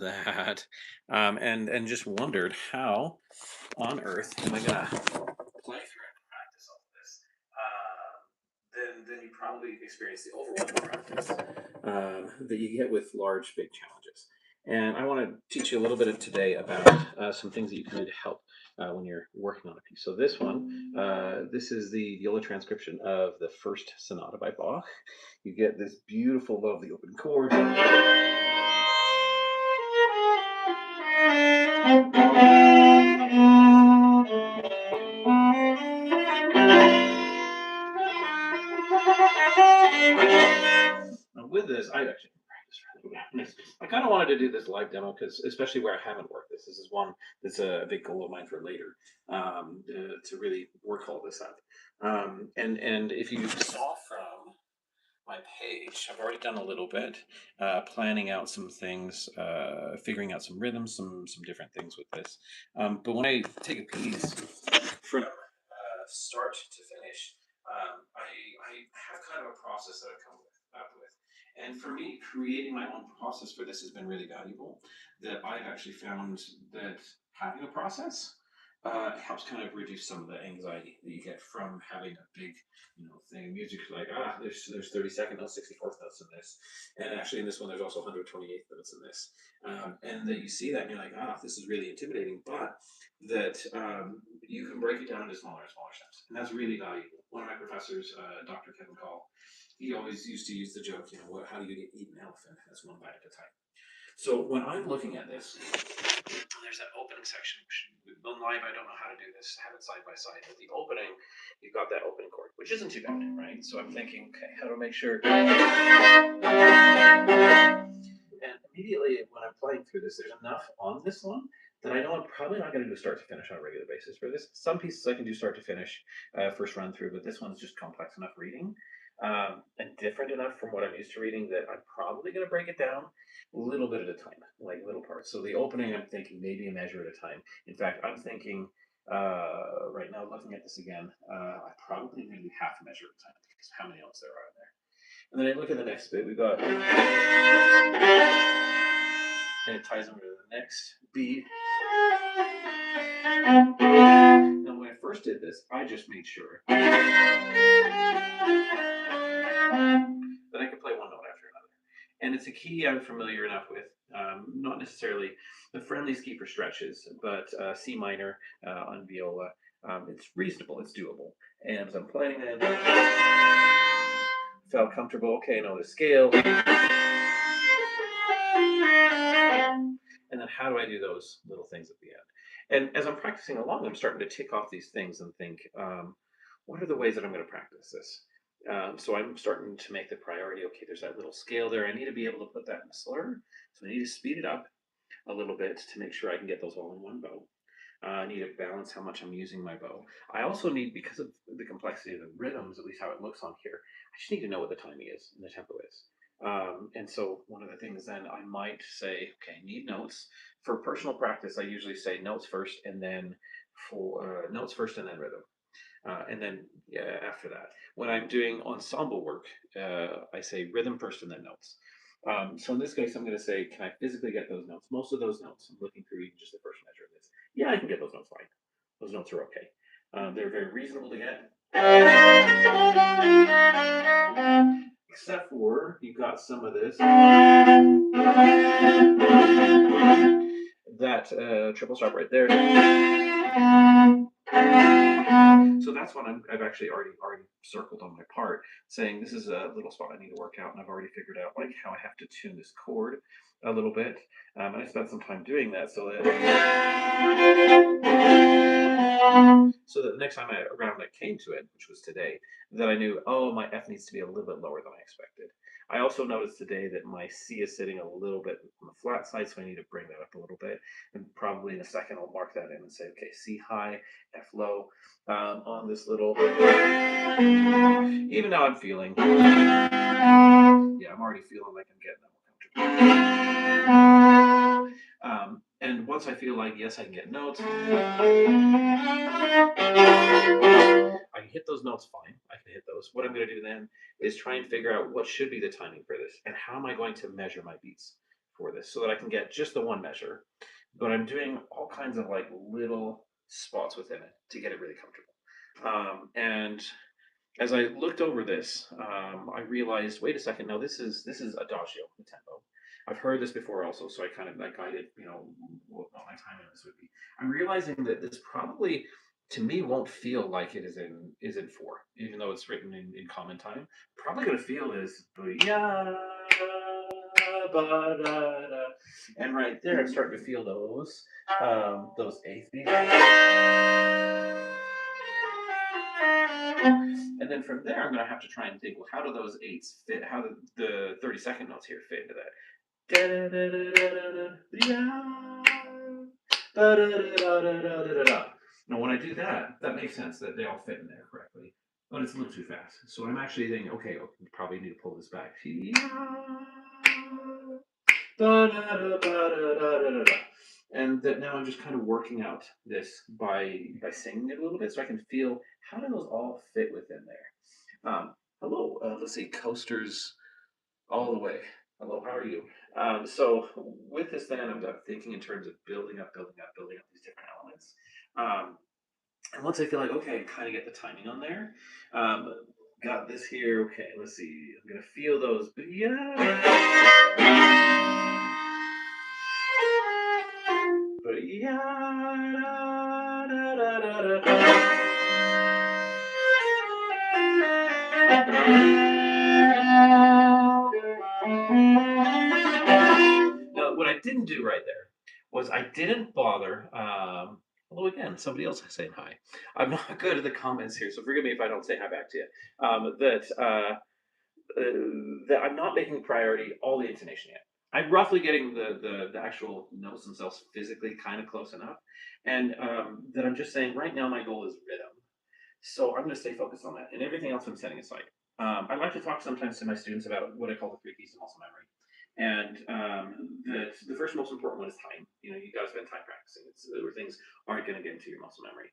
that, and just wondered how on earth am I gonna play through and practice all of this? Then you probably experience the overwhelming practice that you get with large, big challenges. And I want to teach you a little bit of today about some things that you can do to help when you're working on a piece. So this is the viola transcription of the first sonata by Bach. You get this beautiful, lovely open chord. Now with this, I actually practiced rather well. I kind of wanted to do this live demo because, especially where I haven't worked this is one that's a big goal of mine for later, to really work all this up. And if you saw from my page, I've already done a little bit, planning out some things, figuring out some rhythms, some different things with this. But when I take a piece from start to finish, I have kind of a process that I come up with. And for me, creating my own process for this has been really valuable. That I've actually found that having a process helps kind of reduce some of the anxiety that you get from having a big, thing. Music's like, there's 32nd notes, 64th notes in this, and actually in this one there's also 128th notes in this, and that you see that and you're like, this is really intimidating, but that you can break it down into smaller and smaller steps, and that's really valuable. One of my professors, Dr. Kevin Call, he always used to use the joke, how do you eat an elephant? That's one bite at a time. So when I'm looking at this, there's that opening section, which on live I don't know how to do this, have it side by side. But the opening, you've got that opening chord, which isn't too bad, right? So I'm thinking, okay, how to make sure. And immediately when I'm playing through this, there's enough on this one that I know I'm probably not going to do start to finish on a regular basis for this. Some pieces I can do start to finish, first run through, but this one's just complex enough reading, and different enough from what I'm used to reading that I'm probably going to break it down a little bit at a time, like little parts. So the opening, I'm thinking maybe a measure at a time. In fact, I'm thinking right now, looking at this again, I probably maybe half a measure at a time because how many notes there are in there. And then I look at the next bit. We've got, and it ties over to the next beat. Now, when I first did this, I just made sure that I could play one note after another. And it's a key I'm familiar enough with, not necessarily the friendliest key for stretches, but C minor on viola. It's reasonable, it's doable. And as I'm playing it, felt comfortable. Okay, I know the scale. And then how do I do those little things at the end? And as I'm practicing along, I'm starting to tick off these things and think, what are the ways that I'm going to practice this? So I'm starting to make the priority. Okay, there's that little scale there. I need to be able to put that in a slur. So I need to speed it up a little bit to make sure I can get those all in one bow. I need to balance how much I'm using my bow. I also need, because of the complexity of the rhythms, at least how it looks on here, I just need to know what the timing is and the tempo is. And so one of the things then I might say, okay, need notes. For personal practice, I usually say notes first and then for notes first and then rhythm. And then after that, when I'm doing ensemble work, I say rhythm first and then notes. So in this case, I'm going to say, can I physically get those notes? Most of those notes, I'm looking through even just the first measure of this. Yeah, I can get those notes fine. Those notes are okay. They're very reasonable to get. Except for you've got some of this. That triple sharp right there. So that's what I've actually already circled on my part, saying this is a little spot I need to work out, and I've already figured out like how I have to tune this chord a little bit, and I spent some time doing that so that the next time around I came to it, which was today, that I knew, oh, my F needs to be a little bit lower than I expected. I also noticed today that my C is sitting a little bit on the flat side, so I need to bring that up a little bit. And probably in a second, I'll mark that in and say, okay, C high, F low, on this little. Even now I'm feeling, yeah, I'm already feeling like I'm getting more comfortable. And once I feel like, yes, I can get notes, I can hit those notes fine. I can hit those. What I'm going to do then is try and figure out what should be the timing for this and how am I going to measure my beats for this so that I can get just the one measure, but I'm doing all kinds of like little spots within it to get it really comfortable. And as I looked over this, I realized, wait a second, no, this is adagio, the tempo. I've heard this before also, so I kind of like guided, what my time in this would be. I'm realizing that this probably, to me, won't feel like it is in four, even though it's written in common time. Probably gonna feel is yeah, ba, da, da. And right there, I'm starting to feel those eighth beats. And then from there, I'm going to have to try and think, well, how do those eights fit? How do the 30-second notes here fit into that? Now, when I do that, that makes sense that they all fit in there correctly, but it's a little too fast. So I'm actually thinking, okay, we probably need to pull this back. And that now I'm just kind of working out this by singing it a little bit, so I can feel how do those all fit within there. Hello, let's see, coasters all the way. Hello, how are you? So with this, then I'm thinking in terms of building up these different elements. Um, and once I feel like okay, I kind of get the timing on there. Um, got this here. Okay, let's see. I'm gonna feel those. But yeah, da, da, da, da, Now, what I didn't do right there was I didn't bother. Although again, somebody else is saying hi. I'm not good at the comments here, so forgive me if I don't say hi back to you. That I'm not making priority all the intonation yet. I'm roughly getting the actual notes themselves physically kind of close enough, and that I'm just saying right now my goal is rhythm. So I'm going to stay focused on that, and everything else I'm setting aside. I like to talk sometimes to my students about what I call the three keys to muscle memory, and that the first most important one is time. You got to spend time practicing. Where things aren't going to get into your muscle memory.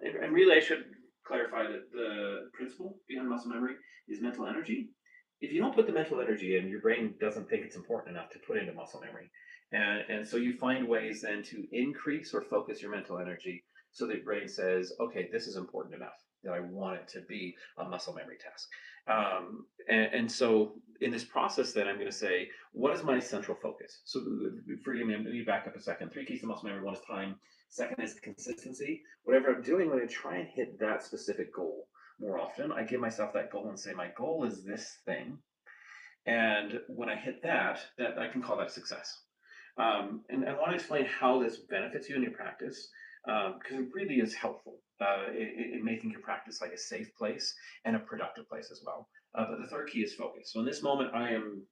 And really, I should clarify that the principle behind muscle memory is mental energy. If you don't put the mental energy in, your brain doesn't think it's important enough to put into muscle memory. And so you find ways then to increase or focus your mental energy so the brain says, okay, this is important enough that I want it to be a muscle memory task. And so in this process, then I'm going to say, what is my central focus? So forgive me, let me back up a second. Three keys to muscle memory: one is time, second is consistency. Whatever I'm doing, when I try and hit that specific goal more often, I give myself that goal and say, my goal is this thing. And when I hit that I can call that success. And I want to explain how this benefits you in your practice because it really is helpful in making your practice like a safe place and a productive place as well. But the third key is focus. So in this moment, I'm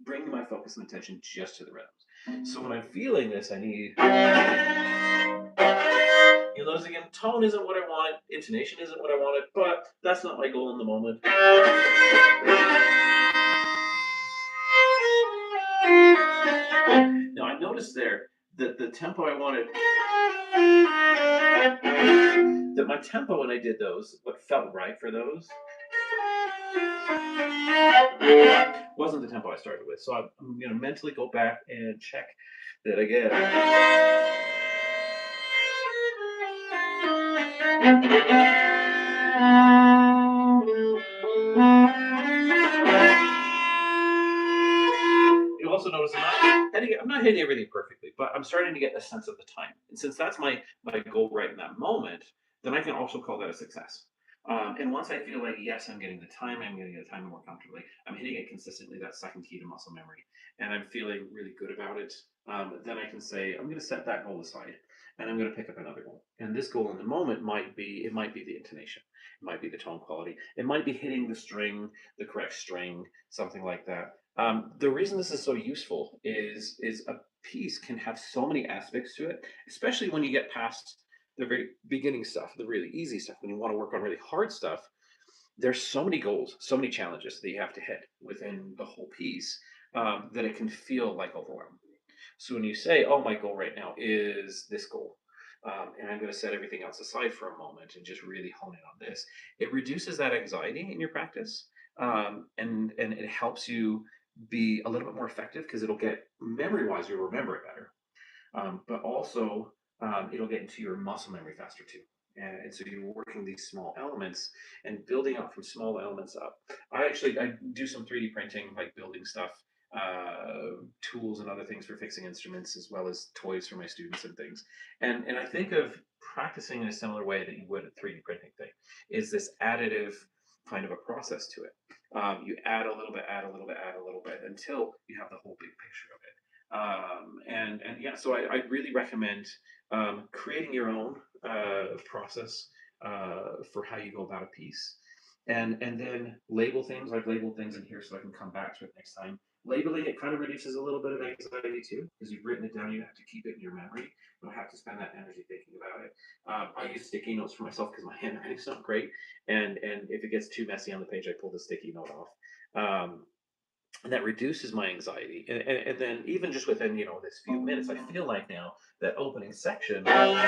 bringing my focus and attention just to the rhythms. So when I'm feeling this, I need. You'll notice again, tone isn't what I wanted, intonation isn't what I wanted, but that's not my goal in the moment. Now I noticed there that the tempo I wanted, that my tempo when I did those, what felt right for those, wasn't the tempo I started with. So I'm going to mentally go back and check that again. You also notice I'm not hitting everything perfectly, but I'm starting to get a sense of the time. And since that's my goal right in that moment, then I can also call that a success. And once I feel like, yes, I'm getting the time, I'm getting the time more comfortably, I'm hitting it consistently, that second key to muscle memory, and I'm feeling really good about it, then I can say, I'm going to set that goal aside and I'm going to pick up another goal. And this goal in the moment might be the intonation, it might be the tone quality, it might be hitting the string, the correct string, something like that. The reason this is so useful is a piece can have so many aspects to it, especially when you get past the very beginning stuff, the really easy stuff. When you want to work on really hard stuff, there's so many goals, so many challenges that you have to hit within the whole piece that it can feel like overwhelm. So when you say, "Oh, my goal right now is this goal," and I'm going to set everything else aside for a moment and just really hone in on this, it reduces that anxiety in your practice, and it helps you be a little bit more effective because it'll get memory wise, you'll remember it better. But also it'll get into your muscle memory faster too. And so you're working these small elements and building up from small elements up. I do some 3D printing, like building stuff, tools and other things for fixing instruments, as well as toys for my students and things. And I think of practicing in a similar way that you would a 3D printing thing. Is this additive kind of a process to it? You add a little bit, add a little bit, add a little bit until you have the whole big picture of it. And yeah, so I really recommend creating your own process for how you go about a piece, and then label things. I've labeled things in here so I can come back to it next time. Labeling it kind of reduces a little bit of anxiety too, because you've written it down. You have to keep it in your memory. You don't have to spend that energy thinking about it. I use sticky notes for myself because my handwriting's not great, and if it gets too messy on the page, I pull the sticky note off. And that reduces my anxiety. And then even just within this few minutes, I feel like now that opening section. I'm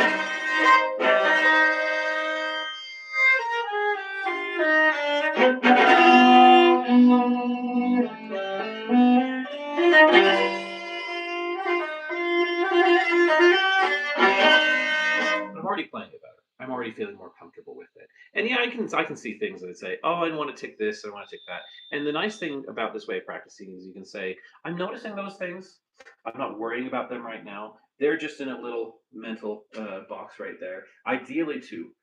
already playing it better. I'm already feeling more comfortable with it. And yeah, I can see things that say, oh, I want to tick this, I want to tick that. And the nice thing about this way of practicing is you can say, I'm noticing those things. I'm not worrying about them right now. They're just in a little mental box right there. Ideally, too,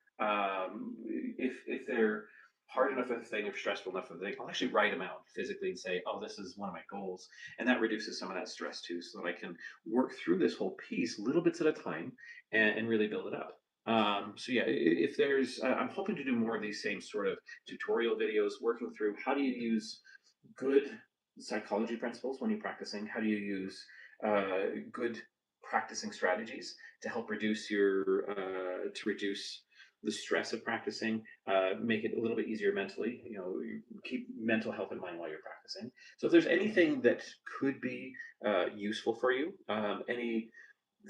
if they're hard enough of a thing, if stressful enough of a thing, I'll actually write them out physically and say, oh, this is one of my goals. And that reduces some of that stress too, so that I can work through this whole piece little bits at a time and really build it up. So yeah, if there's, I'm hoping to do more of these same sort of tutorial videos, working through how do you use good psychology principles when you're practicing. How do you use good practicing strategies to help reduce to reduce the stress of practicing, make it a little bit easier mentally. You keep mental health in mind while you're practicing. So if there's anything that could be useful for you, any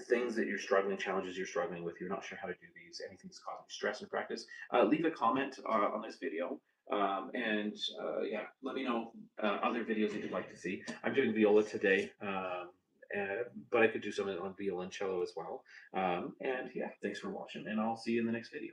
things that you're struggling, challenges you're struggling with, you're not sure how to do these, anything's causing stress in practice, leave a comment on this video. Yeah, let me know other videos that you'd like to see. I'm doing viola today, but I could do something on viola and cello as well. And yeah, thanks for watching, and I'll see you in the next video.